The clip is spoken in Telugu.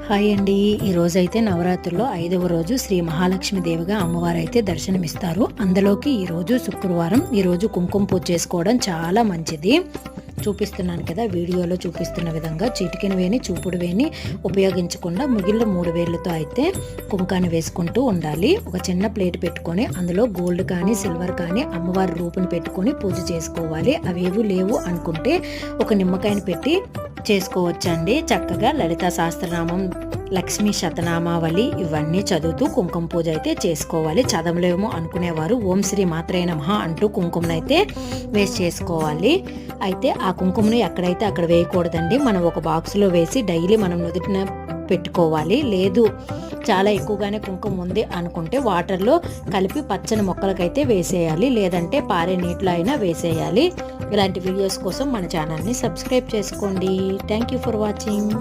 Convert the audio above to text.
హాయ్ అండి. ఈరోజైతే నవరాత్రుల్లో 5వ రోజు శ్రీ మహాలక్ష్మి దేవిగా అమ్మవారైతే దర్శనమిస్తారు. అందులోకి ఈరోజు శుక్రవారం. ఈరోజు కుంకుమ పూజ చేసుకోవడం చాలా మంచిది. చూపిస్తున్నాను కదా, వీడియోలో చూపిస్తున్న విధంగా చిటికెన వేని చూపుడు వేని ఉపయోగించకుండా మిగిలిన 3 వేళ్ళతో అయితే కుంకాన్ని వేసుకుంటూ ఉండాలి. ఒక చిన్న ప్లేట్ పెట్టుకొని అందులో గోల్డ్ కానీ సిల్వర్ కానీ అమ్మవారి రూపుని పెట్టుకొని పూజ చేసుకోవాలి. అవేవి లేవు అనుకుంటే ఒక నిమ్మకాయని పెట్టి చేసుకోవచ్చండి. చక్కగా లలితా సహస్రనామం, లక్ష్మీ శతనామావళి ఇవన్నీ చదువుతూ కుంకుమ పూజ అయితే చేసుకోవాలి. చదవలేమో అనుకునేవారు ఓం శ్రీ మాత్రే నమః అంటూ కుంకుమనైతే వేసి చేసుకోవాలి. అయితే ఆ కుంకుమను ఎక్కడైతే అక్కడ వేయకూడదండి. మనం ఒక బాక్స్లో వేసి డైలీ మనం నుదుటిన పెట్టుకోవాలి. లేదు చాలా ఎక్కువగానే కుంకుమ ఉంది అనుకుంటే వాటర్లో కలిపి పచ్చని మొక్కలకైతే వేసేయాలి, లేదంటే పారే నీటిలో అయినా వేసేయాలి. ఇలాంటి వీడియోస్ కోసం మన ఛానల్ని సబ్స్క్రైబ్ చేసుకోండి. Thank you for watching.